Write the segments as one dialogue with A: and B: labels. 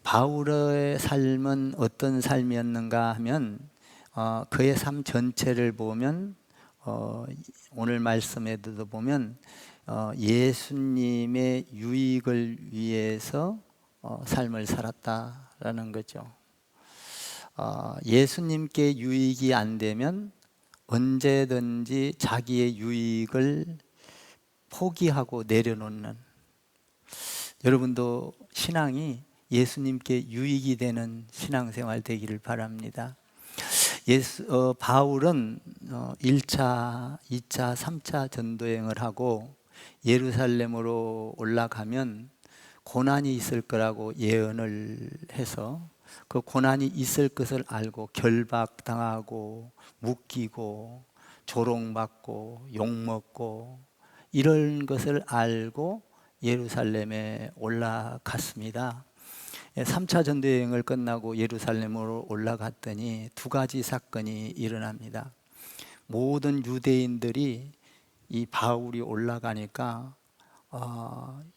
A: 바울의 삶은 어떤 삶이었는가 하면 그의 삶 전체를 보면 오늘 말씀에도 보면 예수님의 유익을 위해서 삶을 살았다라는 거죠. 예수님께 유익이 안 되면 언제든지 자기의 유익을 포기하고 내려놓는, 여러분도 신앙이 예수님께 유익이 되는 신앙생활 되기를 바랍니다. 바울은 1차, 2차, 3차 전도여행을 하고 예루살렘으로 올라가면 고난이 있을 거라고 예언을 해서 그 고난이 있을 것을 알고 결박당하고 묶이고 조롱받고 욕먹고 이런 것을 알고 예루살렘에 올라갔습니다. 3차 전도여행을 끝나고 예루살렘으로 올라갔더니 두 가지 사건이 일어납니다. 모든 유대인들이 이 바울이 올라가니까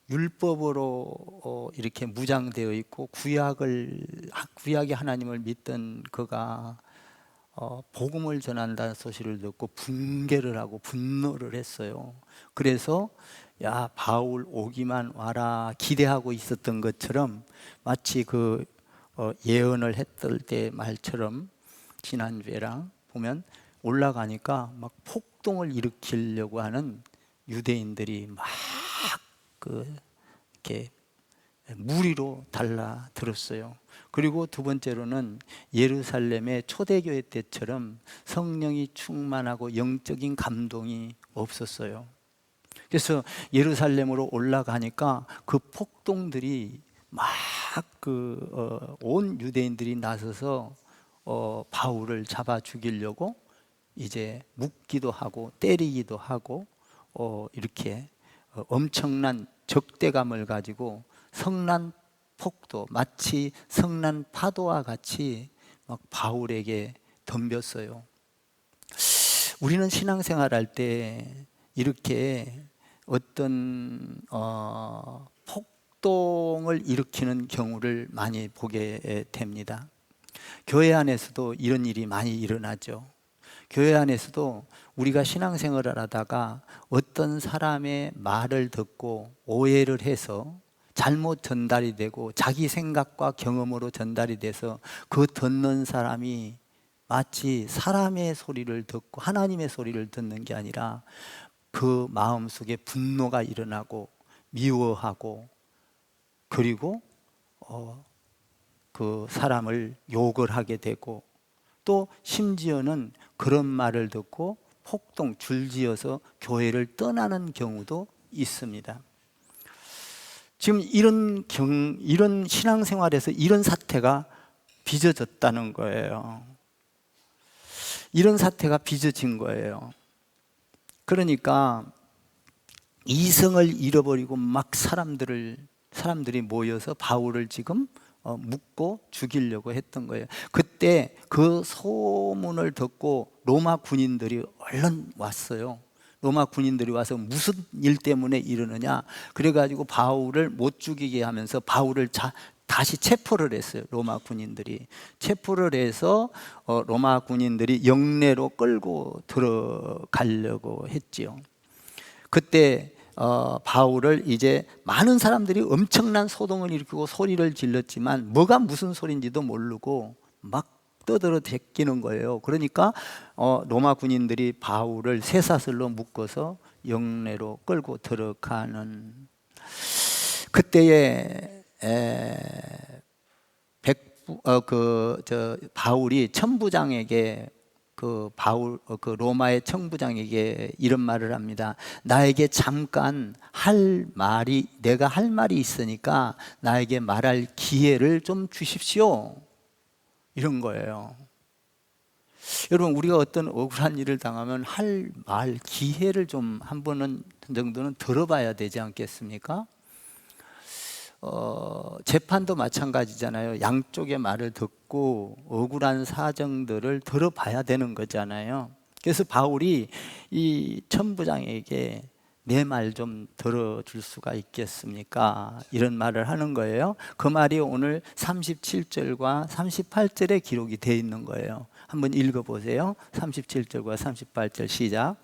A: 율법으로 이렇게 무장되어 있고 구약의 하나님을 믿던 그가 복음을 전한다는 소식을 듣고 분개를 하고 분노를 했어요. 그래서 야, 바울 오기만 와라 기대하고 있었던 것처럼 마치 그 예언을 했을 때 말처럼 지난주에랑 보면 올라가니까 막 폭동을 일으키려고 하는 유대인들이 막 이렇게 무리로 달라들었어요. 그리고 두 번째로는 예루살렘의 초대교회 때처럼 성령이 충만하고 영적인 감동이 없었어요. 그래서 예루살렘으로 올라가니까 그 폭동들이 막 온 유대인들이 나서서 바울을 잡아 죽이려고 이제 묻기도 하고 때리기도 하고 이렇게 엄청난 적대감을 가지고 성난 폭도, 마치 성난 파도와 같이 막 바울에게 덤볐어요. 우리는 신앙생활할 때 이렇게 어떤 폭동을 일으키는 경우를 많이 보게 됩니다. 교회 안에서도 이런 일이 많이 일어나죠. 교회 안에서도 우리가 신앙생활을 하다가 어떤 사람의 말을 듣고 오해를 해서 잘못 전달이 되고 자기 생각과 경험으로 전달이 돼서 그 듣는 사람이 마치 사람의 소리를 듣고 하나님의 소리를 듣는 게 아니라 그 마음속에 분노가 일어나고 미워하고 그리고 그 사람을 욕을 하게 되고 또 심지어는 그런 말을 듣고 폭동 줄지어서 교회를 떠나는 경우도 있습니다. 지금 이런 신앙생활에서 이런 사태가 빚어졌다는 거예요. 이런 사태가 빚어진 거예요. 그러니까 이성을 잃어버리고 막 사람들이 모여서 바울을 지금 묻고 죽이려고 했던 거예요. 그때 그 소문을 듣고 로마 군인들이 얼른 왔어요. 로마 군인들이 와서 무슨 일 때문에 이러느냐, 그래가지고 바울을 못 죽이게 하면서 바울을 다시 체포를 했어요. 로마 군인들이 체포를 해서 로마 군인들이 영내로 끌고 들어가려고 했지요. 그때 바울을 이제 많은 사람들이 엄청난 소동을 일으키고 소리를 질렀지만 뭐가 무슨 소리인지도 모르고 막 떠들어 대끼는 거예요. 그러니까 로마 군인들이 바울을 쇠사슬로 묶어서 영내로 끌고 들어가는 그때에 바울이 천부장에게 로마의 청부장에게 이런 말을 합니다. 나에게 잠깐 내가 할 말이 있으니까 나에게 말할 기회를 좀 주십시오. 이런 거예요. 여러분, 우리가 어떤 억울한 일을 당하면 할 말 기회를 좀 한 번은 정도는 들어봐야 되지 않겠습니까? 재판도 마찬가지잖아요. 양쪽의 말을 듣고 억울한 사정들을 들어봐야 되는 거잖아요. 그래서 바울이 이 천부장에게 내 말 좀 들어줄 수가 있겠습니까? 이런 말을 하는 거예요. 그 말이 오늘 37절과 38절에 기록이 되어 있는 거예요. 한번 읽어보세요. 37절과 38절 시작.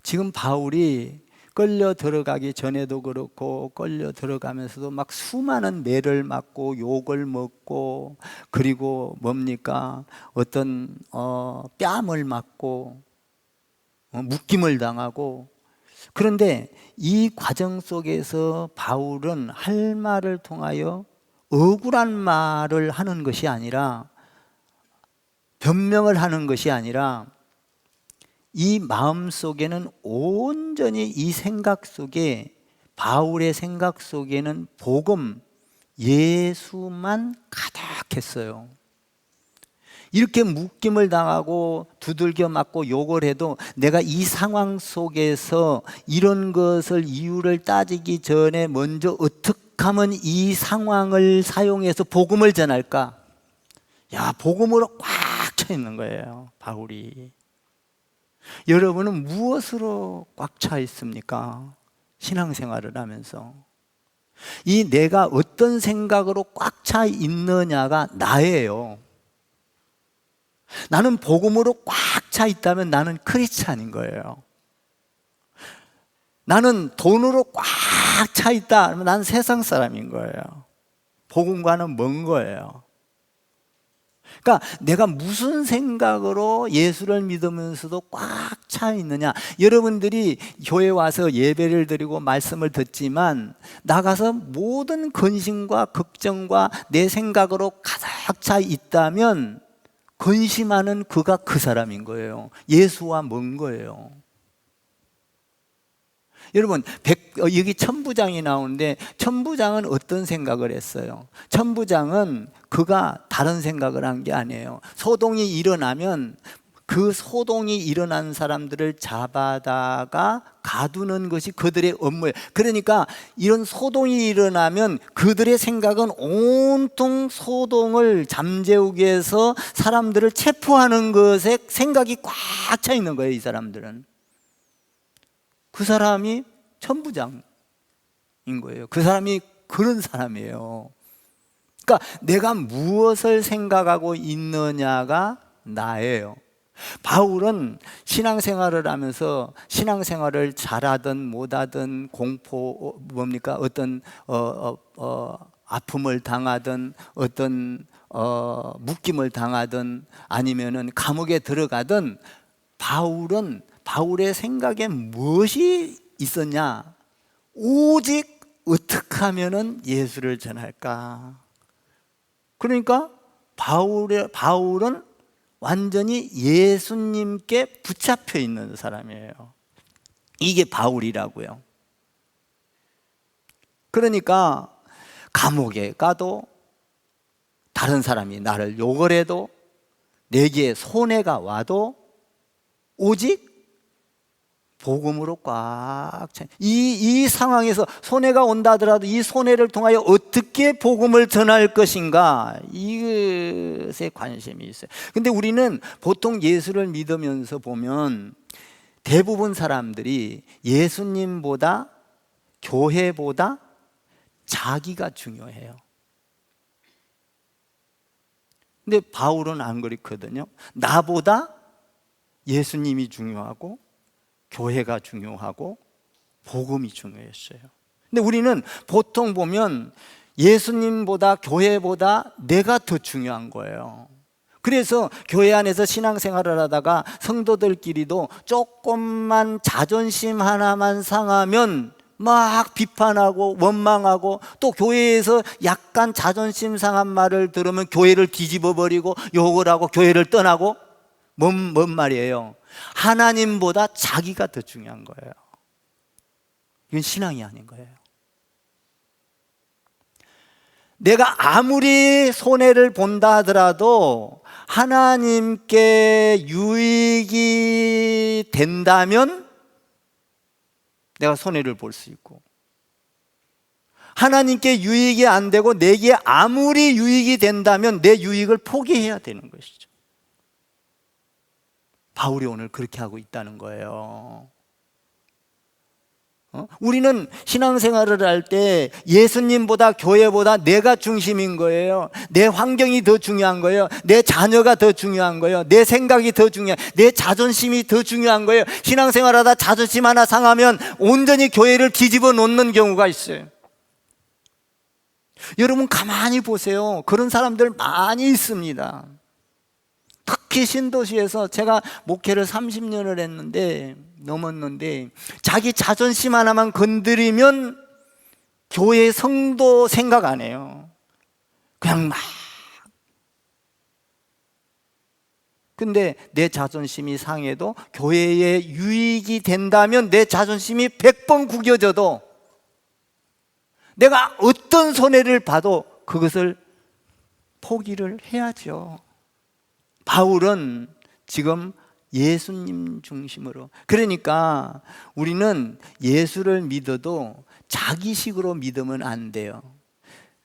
A: 지금 바울이 끌려 들어가기 전에도 그렇고 끌려 들어가면서도 막 수많은 매를 맞고 욕을 먹고, 그리고 뭡니까? 어떤 뺨을 맞고 묶임을 당하고. 그런데 이 과정 속에서 바울은 할 말을 통하여 억울한 말을 하는 것이 아니라, 변명을 하는 것이 아니라, 이 마음 속에는 온전히 이 생각 속에, 바울의 생각 속에는 복음, 예수만 가득했어요. 이렇게 묶임을 당하고 두들겨 맞고 욕을 해도 내가 이 상황 속에서 이런 것을 이유를 따지기 전에 먼저 어떻게 하면 이 상황을 사용해서 복음을 전할까? 야, 복음으로 꽉 차 있는 거예요, 바울이. 여러분은 무엇으로 꽉 차 있습니까? 신앙생활을 하면서 이 내가 어떤 생각으로 꽉 차 있느냐가 나예요. 나는 복음으로 꽉 차 있다면 나는 크리스찬인 거예요. 나는 돈으로 꽉 차 있다 하면 나는 세상 사람인 거예요. 복음과는 먼 거예요. 그러니까 내가 무슨 생각으로 예수를 믿으면서도 꽉 차 있느냐. 여러분들이 교회 와서 예배를 드리고 말씀을 듣지만 나가서 모든 근심과 걱정과 내 생각으로 가득 차 있다면 근심하는 그가 그 사람인 거예요. 예수와 먼 거예요. 여러분, 여기 천부장이 나오는데 천부장은 어떤 생각을 했어요? 천부장은 그가 다른 생각을 한 게 아니에요. 소동이 일어나면 그 소동이 일어난 사람들을 잡아다가 가두는 것이 그들의 업무예요. 그러니까 이런 소동이 일어나면 그들의 생각은 온통 소동을 잠재우기 위해서 사람들을 체포하는 것에 생각이 꽉 차 있는 거예요, 이 사람들은. 그 사람이 천부장인 거예요. 그 사람이 그런 사람이에요. 그러니까 내가 무엇을 생각하고 있느냐가 나예요. 바울은 신앙생활을 하면서 신앙생활을 잘하든 못하든 어떤 아픔을 당하든 어떤 묶임을 당하든 아니면은 감옥에 들어가든 바울의 생각에 무엇이 있었냐? 오직 어떻게 하면은 예수를 전할까? 그러니까 바울은 완전히 예수님께 붙잡혀 있는 사람이에요. 이게 바울이라고요. 그러니까 감옥에 가도, 다른 사람이 나를 욕을 해도, 내게 손해가 와도 오직 복음으로 꽉 차. 이 상황에서 손해가 온다 하더라도 이 손해를 통하여 어떻게 복음을 전할 것인가, 이것에 관심이 있어요. 근데 우리는 보통 예수를 믿으면서 보면 대부분 사람들이 예수님보다, 교회보다 자기가 중요해요. 근데 바울은 안 그렇거든요. 나보다 예수님이 중요하고 교회가 중요하고 복음이 중요했어요. 근데 우리는 보통 보면 예수님보다 교회보다 내가 더 중요한 거예요. 그래서 교회 안에서 신앙생활을 하다가 성도들끼리도 조금만 자존심 하나만 상하면 막 비판하고 원망하고, 또 교회에서 약간 자존심 상한 말을 들으면 교회를 뒤집어 버리고 욕을 하고 교회를 떠나고. 뭔 말이에요? 하나님보다 자기가 더 중요한 거예요. 이건 신앙이 아닌 거예요. 내가 아무리 손해를 본다 하더라도 하나님께 유익이 된다면 내가 손해를 볼 수 있고, 하나님께 유익이 안 되고 내게 아무리 유익이 된다면 내 유익을 포기해야 되는 것이죠. 바울이 오늘 그렇게 하고 있다는 거예요. 우리는 신앙생활을 할 때 예수님보다 교회보다 내가 중심인 거예요. 내 환경이 더 중요한 거예요. 내 자녀가 더 중요한 거예요. 내 생각이 더 중요한, 내 자존심이 더 중요한 거예요. 신앙생활하다 자존심 하나 상하면 온전히 교회를 뒤집어 놓는 경우가 있어요. 여러분 가만히 보세요. 그런 사람들 많이 있습니다. 특히 신도시에서 제가 목회를 30년을 했는데, 넘었는데, 자기 자존심 하나만 건드리면 교회 성도 생각 안 해요. 그냥 막. 근데 내 자존심이 상해도 교회에 유익이 된다면 내 자존심이 100번 구겨져도 내가 어떤 손해를 봐도 그것을 포기를 해야죠. 바울은 지금 예수님 중심으로, 그러니까 우리는 예수를 믿어도 자기식으로 믿으면 안 돼요.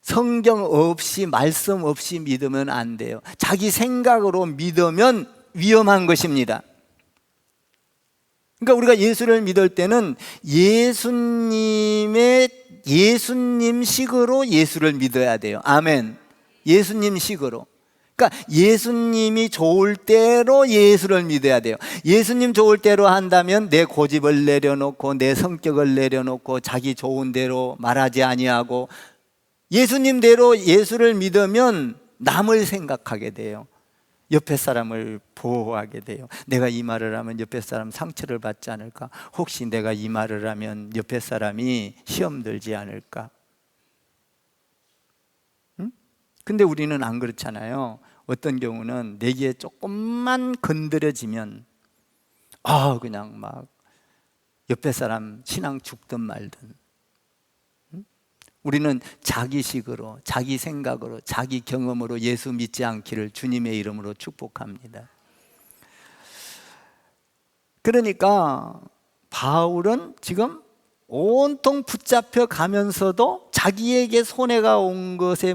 A: 성경 없이, 말씀 없이 믿으면 안 돼요. 자기 생각으로 믿으면 위험한 것입니다. 그러니까 우리가 예수를 믿을 때는 예수님식으로 예수를 믿어야 돼요. 아멘. 예수님식으로. 그러니까 예수님이 좋을 대로 예수를 믿어야 돼요. 예수님 좋을 대로 한다면 내 고집을 내려놓고 내 성격을 내려놓고 자기 좋은 대로 말하지 아니하고, 예수님대로 예수를 믿으면 남을 생각하게 돼요. 옆에 사람을 보호하게 돼요. 내가 이 말을 하면 옆에 사람 상처를 받지 않을까? 혹시 내가 이 말을 하면 옆에 사람이 시험 들지 않을까? 근데 우리는 안 그렇잖아요. 어떤 경우는 내게 조금만 건드려지면 그냥 막 옆에 사람 신앙 죽든 말든. 우리는 자기식으로, 자기 생각으로, 자기 경험으로 예수 믿지 않기를 주님의 이름으로 축복합니다. 그러니까 바울은 지금 온통 붙잡혀 가면서도 자기에게 손해가 온 것에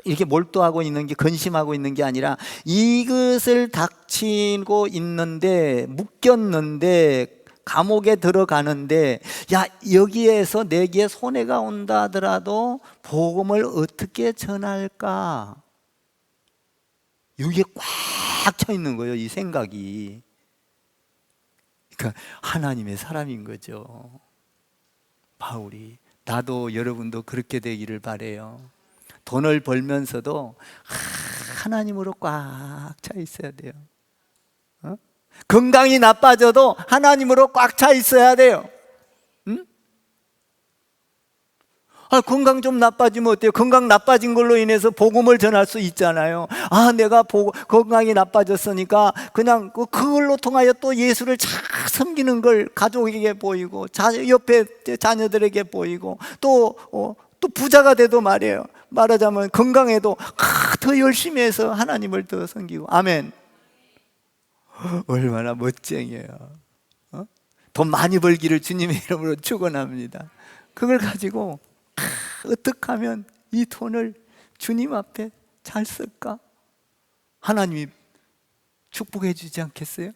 A: 이렇게 몰두하고 있는 게, 근심하고 있는 게 아니라 이것을 닥치고 있는데, 묶였는데, 감옥에 들어가는데, 야, 여기에서 내게 손해가 온다 하더라도 복음을 어떻게 전할까? 여기에 꽉 차 있는 거예요, 이 생각이. 그러니까 하나님의 사람인 거죠, 바울이. 나도 여러분도 그렇게 되기를 바래요. 돈을 벌면서도 하나님으로 꽉 차 있어야 돼요. 건강이 나빠져도 하나님으로 꽉 차 있어야 돼요. 건강 좀 나빠지면 어때요? 건강 나빠진 걸로 인해서 복음을 전할 수 있잖아요. 내가 건강이 나빠졌으니까 그냥 그걸로 통하여 또 예수를 잘 섬기는 걸 가족에게 보이고, 옆에 자녀들에게 보이고, 또 부자가 돼도 말하자면 건강해도 더 열심히 해서 하나님을 더 섬기고. 아멘. 얼마나 멋쟁이에요. 돈 많이 벌기를 주님의 이름으로 축원합니다. 그걸 가지고 어떻게 하면 이 돈을 주님 앞에 잘 쓸까? 하나님이 축복해 주지 않겠어요?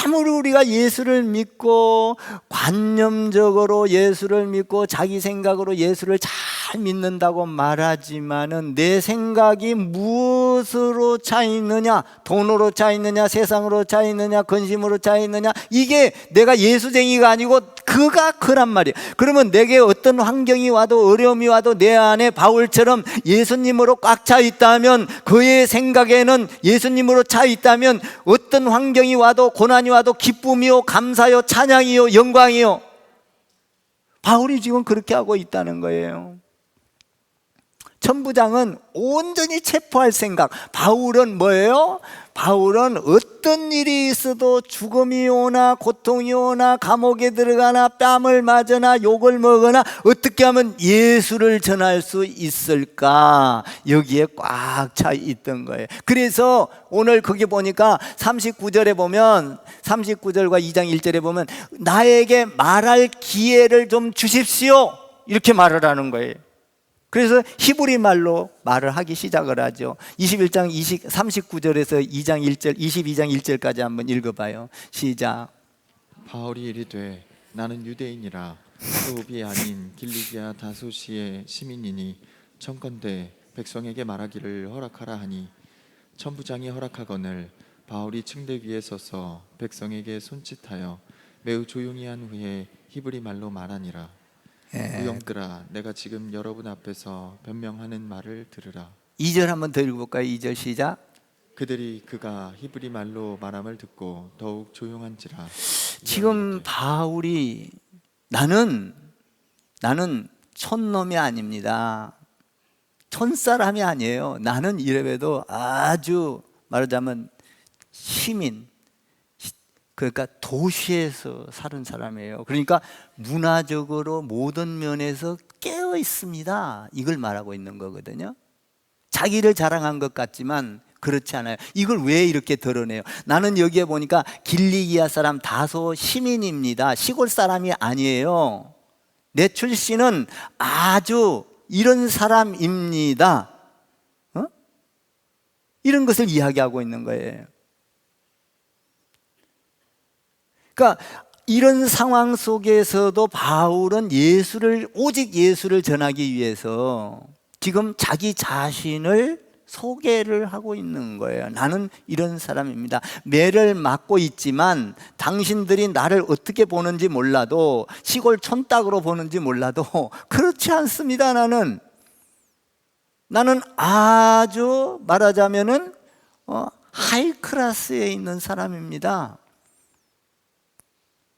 A: 아무리 우리가 예수를 믿고 관념적으로 예수를 믿고 자기 생각으로 예수를 잘 믿는다고 말하지만은 내 생각이 무엇으로 차 있느냐? 돈으로 차 있느냐? 세상으로 차 있느냐? 근심으로 차 있느냐? 이게 내가 예수쟁이가 아니고 그가 그란 말이에요. 그러면 내게 어떤 환경이 와도, 어려움이 와도 내 안에 바울처럼 예수님으로 꽉 차 있다면, 그의 생각에는 예수님으로 차 있다면 어떤 환경이 와도, 고난이 와도 기쁨이요, 감사요, 찬양이요, 영광이요. 바울이 지금 그렇게 하고 있다는 거예요. 천부장은 온전히 체포할 생각. 바울은 뭐예요? 바울은 어떤 일이 있어도 죽음이 오나 고통이 오나 감옥에 들어가나 뺨을 맞으나 욕을 먹으나 어떻게 하면 예수를 전할 수 있을까? 여기에 꽉 차 있던 거예요. 그래서 오늘 거기 보니까 39절에 보면 39절과 2장 1절에 보면 나에게 말할 기회를 좀 주십시오 이렇게 말을 하는 거예요. 그래서 히브리 말로 말을 하기 시작을 하죠. 21장 39절에서 2장 1절, 22장 1절까지 한번 읽어봐요. 시작.
B: 바울이 이르되 나는 유대인이라 수업이 아닌 길리기아 다소시의 시민이니 청컨대 백성에게 말하기를 허락하라 하니 천부장이 허락하거늘 바울이 층대 위에 서서 백성에게 손짓하여 매우 조용히 한 후에 히브리 말로 말하니라. 무용들아, 내가 지금 여러분 앞에서 변명하는 말을 들으라.
A: 2절 한번 더 읽어볼까요? 2절 시작.
B: 그들이 그가 히브리 말로 말함을 듣고 더욱 조용한지라.
A: 지금 바울이 나는 촌놈이 아닙니다. 촌사람이 아니에요. 나는 이래봬도 아주 말하자면 시민, 그러니까 도시에서 사는 사람이에요. 그러니까 문화적으로 모든 면에서 깨어 있습니다. 이걸 말하고 있는 거거든요. 자기를 자랑한 것 같지만 그렇지 않아요. 이걸 왜 이렇게 드러내요? 나는 여기에 보니까 길리기아 사람 다소 시민입니다. 시골 사람이 아니에요. 내 출신은 아주 이런 사람입니다. 이런 것을 이야기하고 있는 거예요. 그러니까 이런 상황 속에서도 바울은 오직 예수를 전하기 위해서 지금 자기 자신을 소개를 하고 있는 거예요. 나는 이런 사람입니다. 매를 맞고 있지만 당신들이 나를 어떻게 보는지 몰라도 시골 촌딱으로 보는지 몰라도 그렇지 않습니다. 나는 아주 말하자면은 하이 클래스에 있는 사람입니다.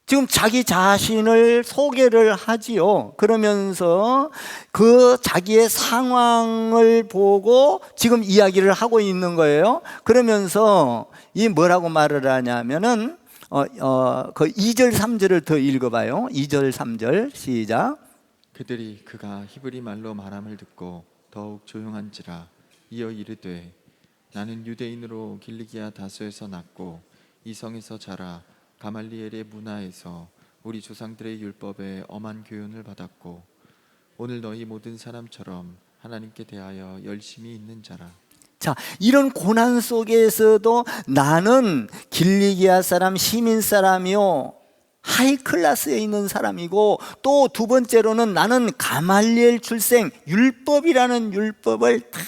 A: 지금 자기 자신을 소개를 하지요. 그러면서 그 자기의 상황을 보고 지금 이야기를 하고 있는 거예요. 그러면서 이 뭐라고 말을 하냐면은 그 2절 3절을 더 읽어봐요. 2절 3절 시작.
B: 그들이 그가 히브리 말로 말함을 듣고 더욱 조용한지라. 이어 이르되 나는 유대인으로 길리기아 다소에서 났고 이 성에서 자라 가말리엘의 문화에서 우리 조상들의 율법에 엄한 교훈을 받았고 오늘 너희 모든 사람처럼 하나님께 대하여 열심히 있는 자라.
A: 자, 이런 고난 속에서도 나는 길리기아 사람, 시민 사람이요, 하이 클래스에 있는 사람이고, 또 두 번째로는 나는 가말리엘 출생, 율법이라는 율법을 다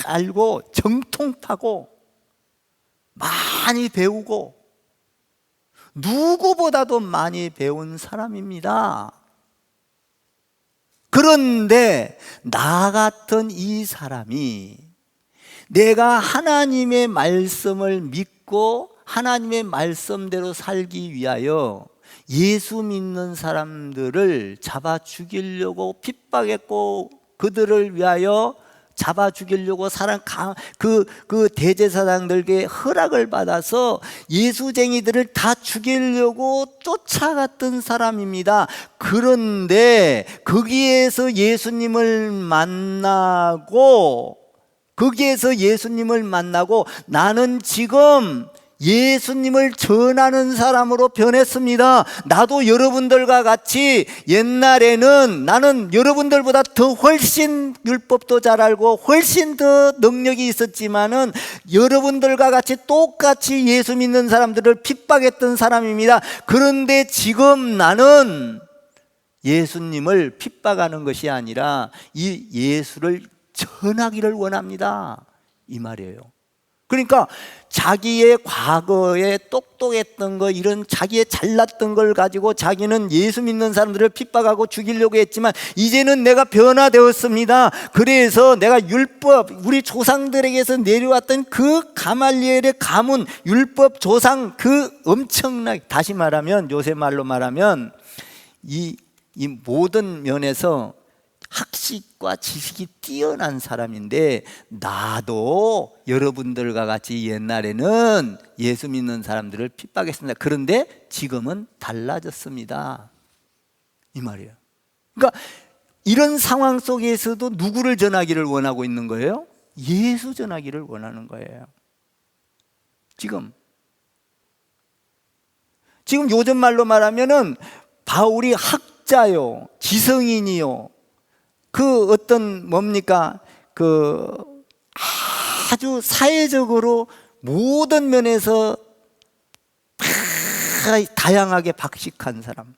A: 알고 정통파고 많이 배우고 누구보다도 많이 배운 사람입니다. 그런데 나 같은 이 사람이 내가 하나님의 말씀을 믿고 하나님의 말씀대로 살기 위하여 예수 믿는 사람들을 잡아 죽이려고 핍박했고 그들을 위하여 잡아 죽이려고 그 대제사장들에게 허락을 받아서 예수쟁이들을 다 죽이려고 쫓아갔던 사람입니다. 그런데 거기에서 예수님을 만나고 나는 지금 예수님을 전하는 사람으로 변했습니다. 나도 여러분들과 같이 옛날에는 나는 여러분들보다 더 훨씬 율법도 잘 알고 훨씬 더 능력이 있었지만은 여러분들과 같이 똑같이 예수 믿는 사람들을 핍박했던 사람입니다. 그런데 지금 나는 예수님을 핍박하는 것이 아니라 이 예수를 전하기를 원합니다. 이 말이에요. 그러니까 자기의 과거에 똑똑했던 거, 이런 자기의 잘났던 걸 가지고 자기는 예수 믿는 사람들을 핍박하고 죽이려고 했지만 이제는 내가 변화되었습니다. 그래서 내가 율법, 우리 조상들에게서 내려왔던 그 가말리엘의 가문, 율법 조상, 그 엄청나게, 다시 말하면 요새 말로 말하면 이 모든 면에서 학식 지식과 지식이 뛰어난 사람인데, 나도 여러분들과 같이 옛날에는 예수 믿는 사람들을 핍박했습니다. 그런데 지금은 달라졌습니다, 이 말이에요. 그러니까 이런 상황 속에서도 누구를 전하기를 원하고 있는 거예요? 예수 전하기를 원하는 거예요. 지금 요즘 말로 말하면은 바울이 학자요, 지성인이요, 그 어떤 뭡니까, 그 아주 사회적으로 모든 면에서 다양하게 박식한 사람,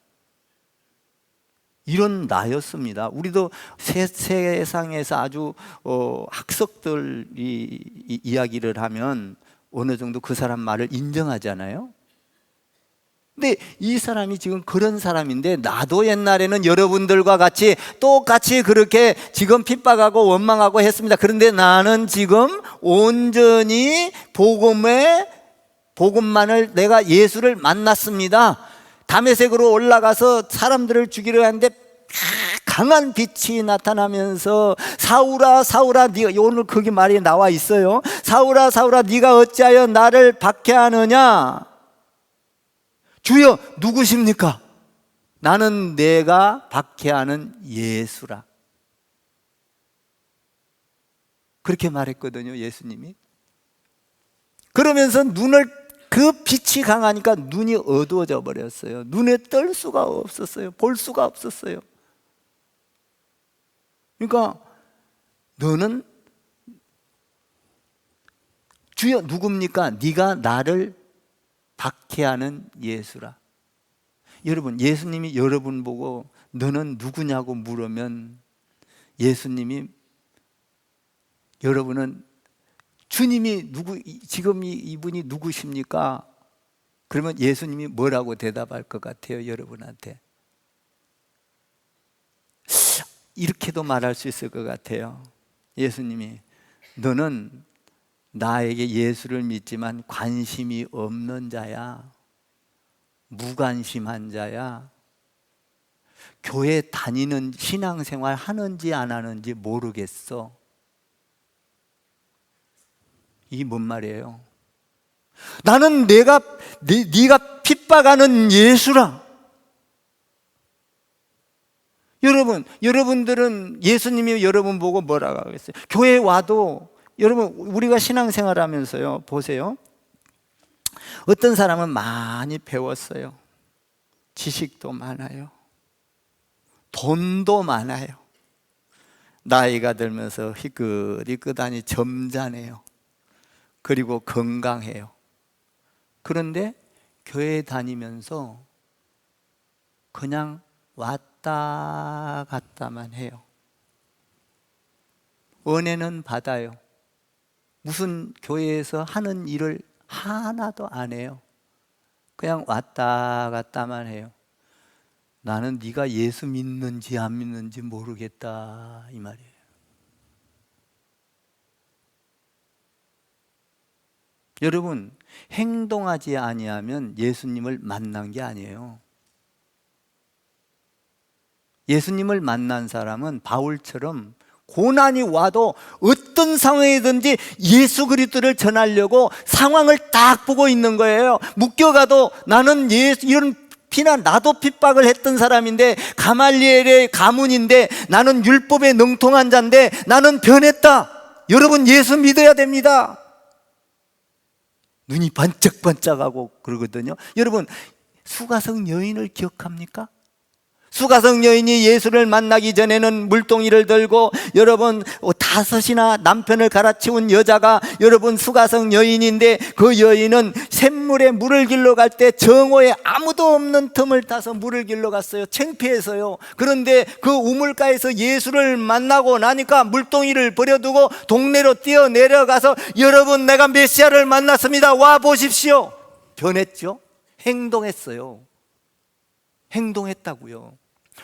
A: 이런 나였습니다. 우리도 세상에서 아주 학석들이 이야기를 하면 어느 정도 그 사람 말을 인정하잖아요. 근데 이 사람이 지금 그런 사람인데, 나도 옛날에는 여러분들과 같이 똑같이 그렇게 지금 핍박하고 원망하고 했습니다. 그런데 나는 지금 온전히 복음만을, 내가 예수를 만났습니다. 다메섹으로 올라가서 사람들을 죽이려 하는데 강한 빛이 나타나면서 사울아 사울아, 네가, 오늘 거기 말이 나와 있어요. 사울아 사울아, 네가 어찌하여 나를 박해하느냐? 주여, 누구십니까? 나는 내가 박해하는 예수라. 그렇게 말했거든요, 예수님이. 그러면서 그 빛이 강하니까 눈이 어두워져 버렸어요. 눈에 뜰 수가 없었어요. 볼 수가 없었어요. 그러니까 너는, 주여 누굽니까? 네가 나를 박해하는 예수라. 여러분, 예수님이 여러분 보고 너는 누구냐고 물으면, 예수님이, 여러분은 주님이 지금 이분이 누구십니까? 그러면 예수님이 뭐라고 대답할 것 같아요, 여러분한테? 이렇게도 말할 수 있을 것 같아요. 예수님이, 너는 나에게 예수를 믿지만 관심이 없는 자야, 무관심한 자야, 교회 다니는 신앙생활 하는지 안 하는지 모르겠어. 이게 뭔 말이에요? 나는 네가 핍박하는 예수라. 여러분들은 예수님이 여러분 보고 뭐라고 하겠어요? 교회에 와도, 여러분, 우리가 신앙생활 하면서요, 보세요. 어떤 사람은 많이 배웠어요. 지식도 많아요. 돈도 많아요. 나이가 들면서 희끗희끗하니 점잖해요. 그리고 건강해요. 그런데 교회 다니면서 그냥 왔다 갔다만 해요. 은혜는 받아요. 무슨 교회에서 하는 일을 하나도 안 해요. 그냥 왔다 갔다만 해요. 나는 네가 예수 믿는지 안 믿는지 모르겠다, 이 말이에요. 여러분, 행동하지 아니하면 예수님을 만난 게 아니에요. 예수님을 만난 사람은 바울처럼 고난이 와도 어떤 상황이든지 예수 그리스도를 전하려고 상황을 딱 보고 있는 거예요. 묶여가도 나는 이런 피난, 나도 핍박을 했던 사람인데, 가말리엘의 가문인데, 나는 율법에 능통한 자인데 나는 변했다. 여러분, 예수 믿어야 됩니다. 눈이 반짝반짝하고 그러거든요. 여러분, 수가성 여인을 기억합니까? 수가성 여인이 예수를 만나기 전에는 물동이를 들고, 여러분, 5이나 남편을 갈아치운 여자가 여러분 수가성 여인인데, 그 여인은 샘물에 물을 길러 갈 때 정오에 아무도 없는 틈을 타서 물을 길러 갔어요. 창피해서요. 그런데 그 우물가에서 예수를 만나고 나니까 물동이를 버려두고 동네로 뛰어 내려가서, 여러분, 내가 메시아를 만났습니다, 와 보십시오. 변했죠? 행동했어요. 행동했다고요.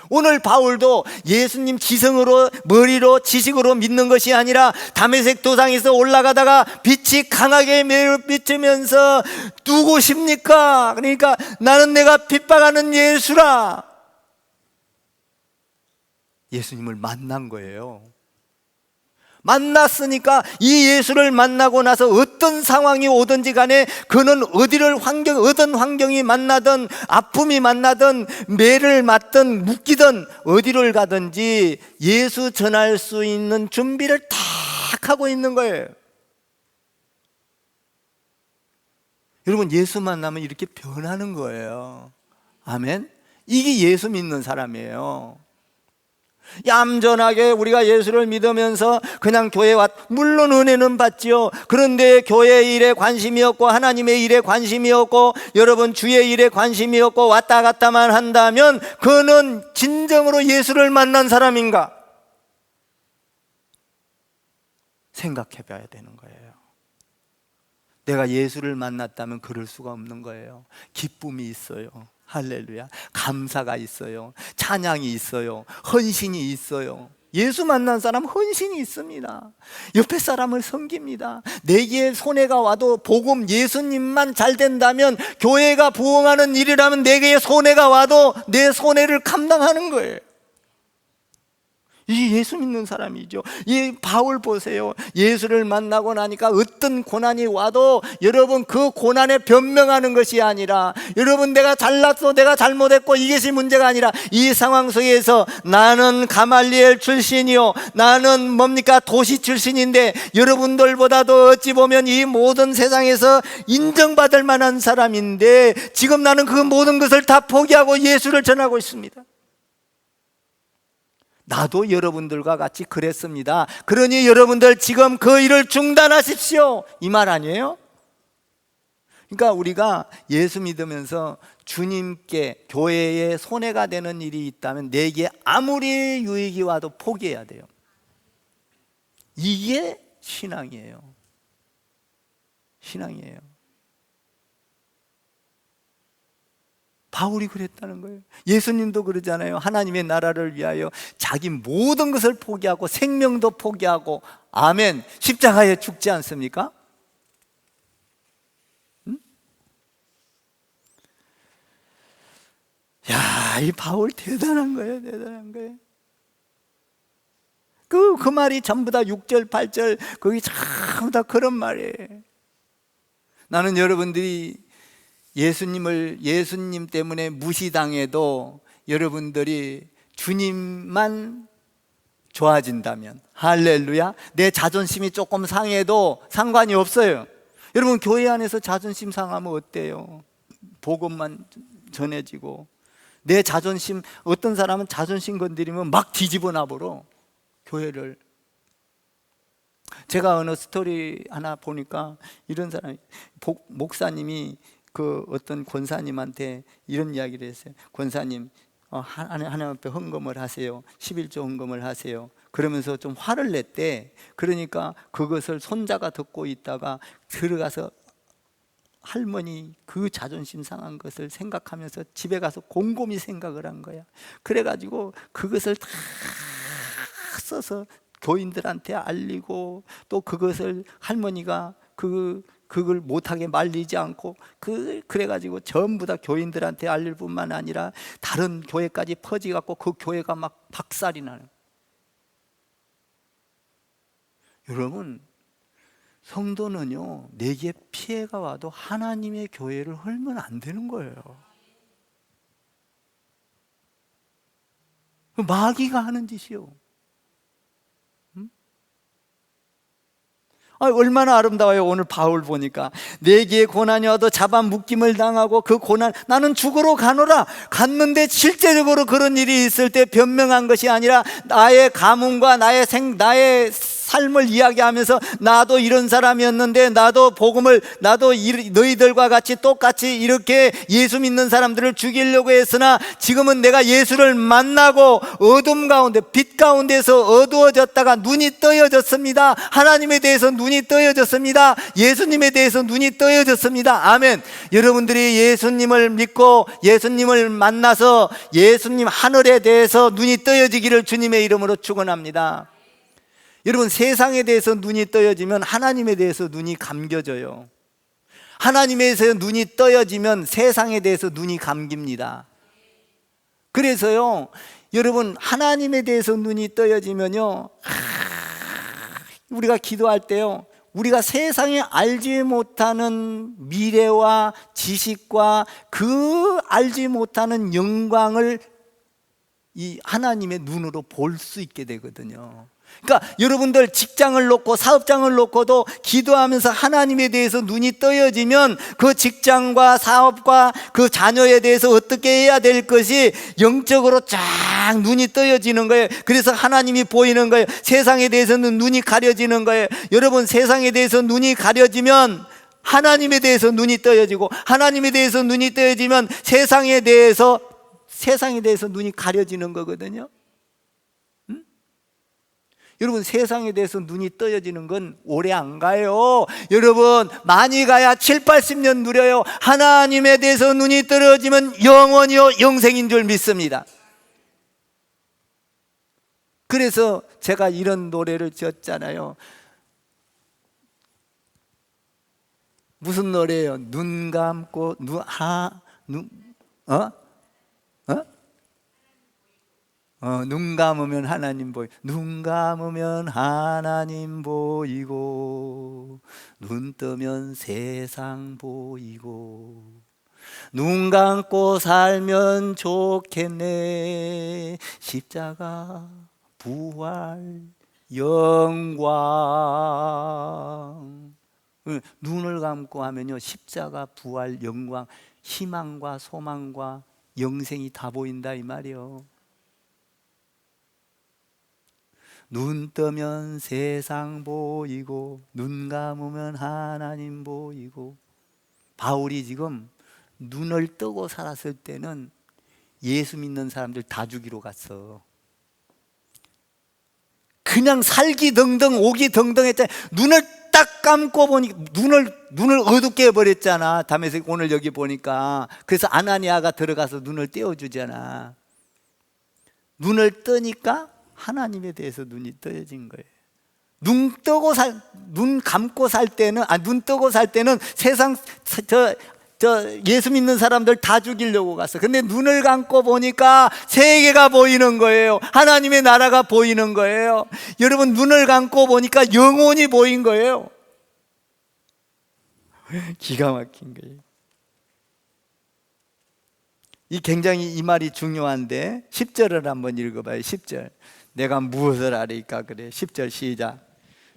A: 오늘 바울도 예수님 지성으로, 머리로, 지식으로 믿는 것이 아니라 다메섹 도상에서 올라가다가 빛이 강하게 비추면서 누구십니까? 그러니까 나는 내가 핍박하는 예수라. 예수님을 만난 거예요. 만났으니까 이 예수를 만나고 나서 어떤 상황이 오든지 간에 그는 어떤 환경이 만나든 아픔이 만나든 매를 맞든 묶이든 어디를 가든지 예수 전할 수 있는 준비를 다 하고 있는 거예요. 여러분, 예수 만나면 이렇게 변하는 거예요. 아멘. 이게 예수 믿는 사람이에요. 얌전하게 우리가 예수를 믿으면서 그냥 교회에 물론 은혜는 받지요. 그런데 교회 일에 관심이 없고 하나님의 일에 관심이 없고 여러분 주의 일에 관심이 없고 왔다 갔다만 한다면 그는 진정으로 예수를 만난 사람인가? 생각해 봐야 되는 거예요. 내가 예수를 만났다면 그럴 수가 없는 거예요. 기쁨이 있어요. 할렐루야. 감사가 있어요. 찬양이 있어요. 헌신이 있어요. 예수 만난 사람 헌신이 있습니다. 옆에 사람을 섬깁니다. 내게 손해가 와도 복음 예수님만 잘 된다면, 교회가 부흥하는 일이라면 내게 손해가 와도 내 손해를 감당하는 거예요. 이 예수 믿는 사람이죠. 이 바울 보세요. 예수를 만나고 나니까 어떤 고난이 와도 여러분 그 고난에 변명하는 것이 아니라, 여러분 내가 잘났어, 내가 잘못했고 이것이 문제가 아니라, 이 상황 속에서 나는 가말리엘 출신이요, 나는 뭡니까 도시 출신인데 여러분들보다도 어찌 보면 이 모든 세상에서 인정받을 만한 사람인데 지금 나는 그 모든 것을 다 포기하고 예수를 전하고 있습니다. 나도 여러분들과 같이 그랬습니다. 그러니 여러분들 지금 그 일을 중단하십시오, 이 말 아니에요? 그러니까 우리가 예수 믿으면서 주님께 교회에 손해가 되는 일이 있다면 내게 아무리 유익이 와도 포기해야 돼요. 이게 신앙이에요. 신앙이에요. 바울이 그랬다는 거예요. 예수님도 그러잖아요. 하나님의 나라를 위하여 자기 모든 것을 포기하고 생명도 포기하고, 아멘, 십자가에 죽지 않습니까? 응? 야, 이 바울 대단한 거예요. 대단한 거예요. 그 말이 전부 다 6절 8절 거기 전부 다 그런 말이에요. 나는 여러분들이 예수님 때문에 무시당해도 여러분들이 주님만 좋아진다면, 할렐루야, 내 자존심이 조금 상해도 상관이 없어요. 여러분 교회 안에서 자존심 상하면 어때요? 복음만 전해지고 내 자존심, 어떤 사람은 자존심 건드리면 막 뒤집어 놔버려 교회를. 제가 어느 스토리 하나 보니까 이런 사람이, 목사님이 그 어떤 권사님한테 이런 이야기를 했어요. 권사님, 하나님 앞에 헌금을 하세요. 11조 헌금을 하세요. 그러면서 좀 화를 냈대. 그러니까 그것을 손자가 듣고 있다가 들어가서 할머니 그 자존심 상한 것을 생각하면서 집에 가서 곰곰이 생각을 한 거야. 그래가지고 그것을 다 써서 교인들한테 알리고, 또 그것을 할머니가 그걸 못하게 말리지 않고 그래가지고 전부 다 교인들한테 알릴 뿐만 아니라 다른 교회까지 퍼지갖고 그 교회가 막 박살이 나는. 여러분, 성도는요, 내게 피해가 와도 하나님의 교회를 헐면 안 되는 거예요. 마귀가 하는 짓이요. 얼마나 아름다워요. 오늘 바울 보니까 내게 고난이 와도 잡아묶임을 당하고 그 고난, 나는 죽으러 가노라. 갔는데 실제적으로 그런 일이 있을 때 변명한 것이 아니라 나의 가문과 나의 삶을 이야기하면서 나도 이런 사람이었는데 나도 복음을, 나도 너희들과 같이 똑같이 이렇게 예수 믿는 사람들을 죽이려고 했으나 지금은 내가 예수를 만나고 어둠 가운데, 빛 가운데서 어두워졌다가 눈이 떠여졌습니다. 하나님에 대해서 눈이 떠여졌습니다. 예수님에 대해서 눈이 떠여졌습니다. 아멘. 여러분들이 예수님을 믿고 예수님을 만나서 예수님 하늘에 대해서 눈이 떠여지기를 주님의 이름으로 축원합니다. 여러분, 세상에 대해서 눈이 떠여지면 하나님에 대해서 눈이 감겨져요. 하나님에 대해서 눈이 떠여지면 세상에 대해서 눈이 감깁니다. 그래서요, 여러분, 하나님에 대해서 눈이 떠여지면요, 우리가 기도할 때요, 우리가 세상에 알지 못하는 미래와 지식과 그 알지 못하는 영광을 이 하나님의 눈으로 볼 수 있게 되거든요. 그러니까 여러분들 직장을 놓고 사업장을 놓고도 기도하면서 하나님에 대해서 눈이 떠여지면 그 직장과 사업과 그 자녀에 대해서 어떻게 해야 될 것이 영적으로 쫙 눈이 떠여지는 거예요. 그래서 하나님이 보이는 거예요. 세상에 대해서는 눈이 가려지는 거예요. 여러분, 세상에 대해서 눈이 가려지면 하나님에 대해서 눈이 떠여지고, 하나님에 대해서 눈이 떠여지면 세상에 대해서 눈이 가려지는 거거든요. 여러분, 세상에 대해서 눈이 떠여지는 건 오래 안 가요. 여러분, 많이 가야 7, 80년 누려요. 하나님에 대해서 눈이 떠여지면 영원히요 영생인 줄 믿습니다. 그래서 제가 이런 노래를 지었잖아요. 무슨 노래예요? 눈 감고 눈 감으면 하나님 보이고, 눈 감으면 하나님 보이고, 눈 뜨면 세상 보이고, 눈 감고 살면 좋겠네. 십자가 부활 영광. 눈을 감고 하면요, 십자가 부활 영광, 희망과 소망과 영생이 다 보인다 이 말이요. 눈 뜨면 세상 보이고, 눈 감으면 하나님 보이고. 바울이 지금 눈을 뜨고 살았을 때는 예수 믿는 사람들 다 죽이러 갔어. 그냥 살기 등등 오기 등등 했잖아. 눈을 딱 감고 보니 눈을 어둡게 해버렸잖아. 다메섹 오늘 여기 보니까. 그래서 아나니아가 들어가서 눈을 떼어주잖아. 눈을 뜨니까 하나님에 대해서 눈이 떠여진 거예요. 눈 감고 살 때는, 눈 뜨고 살 때는 세상 예수 믿는 사람들 다 죽이려고 갔어. 근데 눈을 감고 보니까 세계가 보이는 거예요. 하나님의 나라가 보이는 거예요. 여러분, 눈을 감고 보니까 영혼이 보인 거예요. 기가 막힌 거예요. 굉장히 이 말이 중요한데 10절을 한번 읽어봐요. 10절. 내가 무엇을 하리이까 그래. 10절 시작.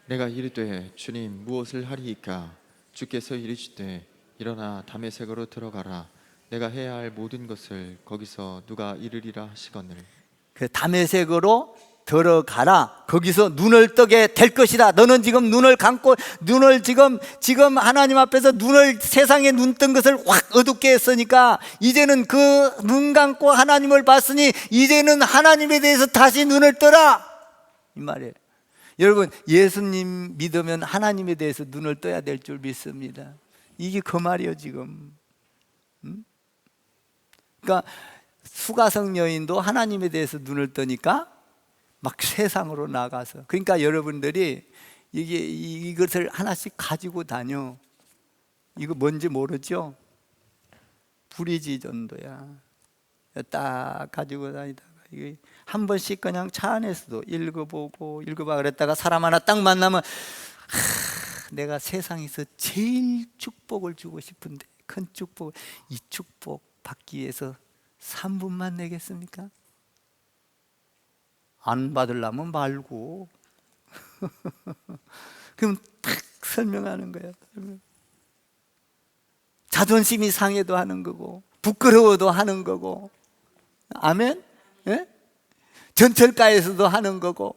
B: 내가 이르되 주님 무엇을 하리이까? 주께서 이르시되 일어나 다메섹으로 들어가라. 내가 해야 할 모든 것을 거기서 누가 이르리라 하시거늘.
A: 그 다메섹으로 들어가라. 거기서 눈을 뜨게 될 것이다. 너는 지금 눈을 감고 지금 하나님 앞에서 세상에 눈 뜬 것을 확 어둡게 했으니까 이제는 그 눈 감고 하나님을 봤으니 이제는 하나님에 대해서 다시 눈을 뜨라 이 말이에요. 여러분, 예수님 믿으면 하나님에 대해서 눈을 떠야 될 줄 믿습니다. 이게 그 말이에요 지금. 그러니까 수가성 여인도 하나님에 대해서 눈을 뜨니까 막 세상으로 나가서, 그러니까 여러분들이 이것을 하나씩 가지고 다녀. 이거 뭔지 모르죠? 불의지 전도야. 딱 가지고 다니다가 이게 한 번씩 그냥 차 안에서도 읽어보고 그랬다가 사람 하나 딱 만나면 내가 세상에서 제일 축복을 주고 싶은데 큰 축복, 이 축복 받기 위해서 3분만 내겠습니까? 안 받으려면 말고. 그럼 딱 설명하는 거야. 자존심이 상해도 하는 거고 부끄러워도 하는 거고. 아멘? 예? 전철가에서도 하는 거고.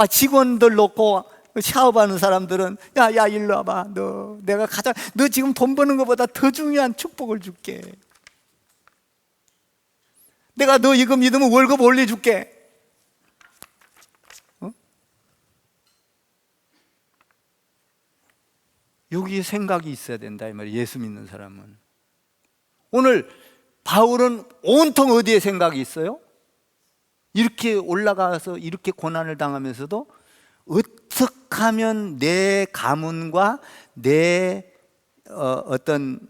A: 직원들 놓고 샤워하는 사람들은 야 일로 와봐. 너 지금 돈 버는 것보다 더 중요한 축복을 줄게. 내가 너 이거 믿으면 월급 올려줄게. 여기에 생각이 있어야 된다 이 말이에요. 예수 믿는 사람은. 오늘 바울은 온통 어디에 생각이 있어요? 이렇게 올라가서 이렇게 고난을 당하면서도 어떻게 하면 내 가문과 내 어떤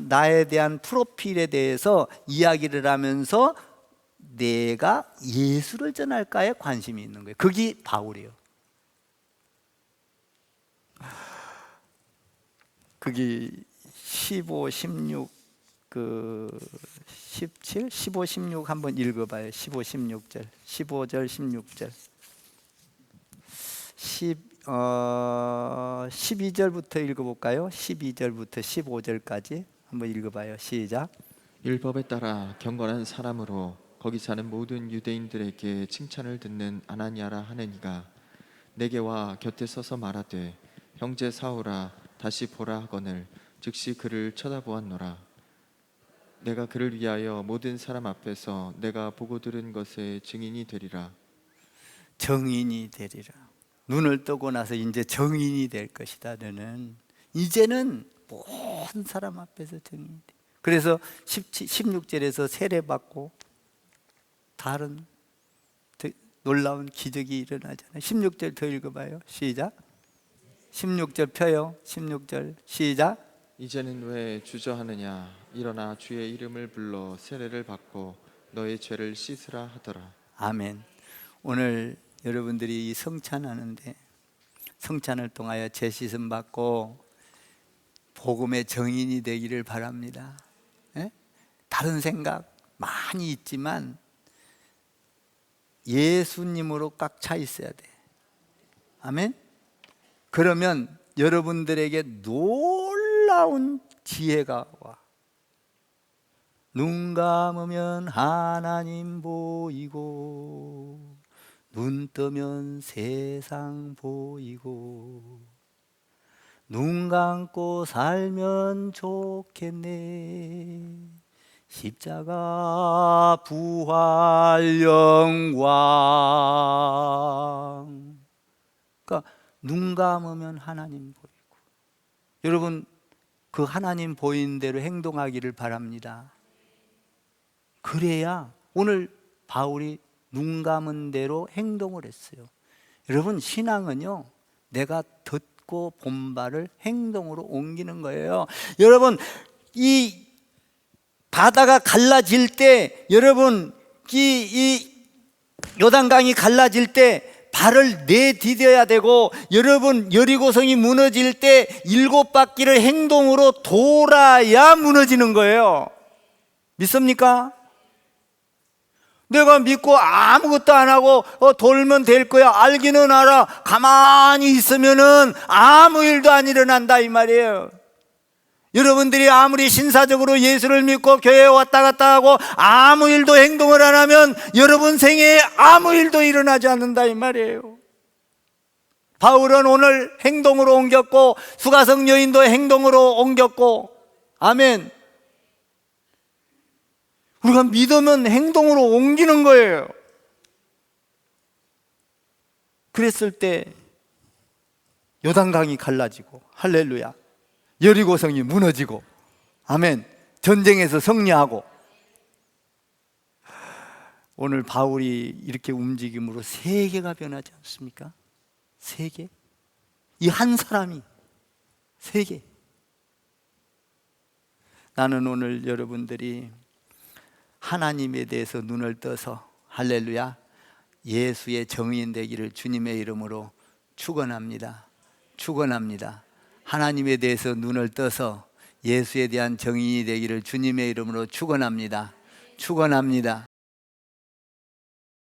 A: 나에 대한 프로필에 대해서 이야기를 하면서 내가 예수를 전할까에 관심이 있는 거예요. 그게 바울이에요. 그게 15, 16, 17, 15, 16 한번 읽어봐요. 15, 16절, 15절, 16절. 12절부터 읽어볼까요? 12절부터 15절까지 한번 읽어봐요. 시작.
B: 율법에 따라 경건한 사람으로 거기 사는 모든 유대인들에게 칭찬을 듣는 아나니아라 하느니가 내게 와 곁에 서서 말하되 형제 사울아 다시 보라 하거늘 즉시 그를 쳐다보았노라. 내가 그를 위하여 모든 사람 앞에서 내가 보고 들은 것의 증인이 되리라.
A: 정인이 되리라. 눈을 뜨고 나서 이제 정인이 될 것이다. 너는 이제는 모든 사람 앞에서 정인이 돼. 그래서 16절에서 세례받고 다른 놀라운 기적이 일어나잖아요. 16절 더 읽어봐요. 시작. 16절 펴요. 16절 시작.
B: 이제는 왜 주저하느냐 일어나 주의 이름을 불러 세례를 받고 너의 죄를 씻으라 하더라.
A: 아멘. 오늘 여러분들이 이 성찬하는데 성찬을 통하여 죄 씻음 받고 복음의 정인이 되기를 바랍니다. 예? 다른 생각 많이 있지만 예수님으로 꽉 차 있어야 돼. 아멘. 그러면 여러분들에게 놀라운 지혜가 와. 눈 감으면 하나님 보이고 눈 뜨면 세상 보이고 눈 감고 살면 좋겠네. 십자가 부활 영광. 그러니까 눈 감으면 하나님 보이고 여러분 그 하나님 보이는 대로 행동하기를 바랍니다. 그래야 오늘 바울이 눈 감은 대로 행동을 했어요. 여러분 신앙은요 내가 듣고 본 바를 행동으로 옮기는 거예요. 여러분 이 바다가 갈라질 때 여러분 이 요단강이 갈라질 때 발을 내디뎌야 되고 여러분 여리고성이 무너질 때 7바퀴를 행동으로 돌아야 무너지는 거예요. 믿습니까? 내가 믿고 아무것도 안 하고 돌면 될 거야 알기는 알아. 가만히 있으면은 아무 일도 안 일어난다 이 말이에요. 여러분들이 아무리 신사적으로 예수를 믿고 교회에 왔다 갔다 하고 아무 일도 행동을 안 하면 여러분 생애에 아무 일도 일어나지 않는다 이 말이에요. 바울은 오늘 행동으로 옮겼고 수가성 여인도 행동으로 옮겼고 아멘. 우리가 믿으면 행동으로 옮기는 거예요. 그랬을 때 요단강이 갈라지고 할렐루야 여리고성이 무너지고 아멘 전쟁에서 승리하고 오늘 바울이 이렇게 움직임으로 세계가 변하지 않습니까? 세계 이 한 사람이 세계. 나는 오늘 여러분들이 하나님에 대해서 눈을 떠서 할렐루야 예수의 정인 되기를 주님의 이름으로 축원합니다. 축원합니다. 하나님에 대해서 눈을 떠서 예수에 대한 정인이 되기를 주님의 이름으로 축원합니다. 축원합니다.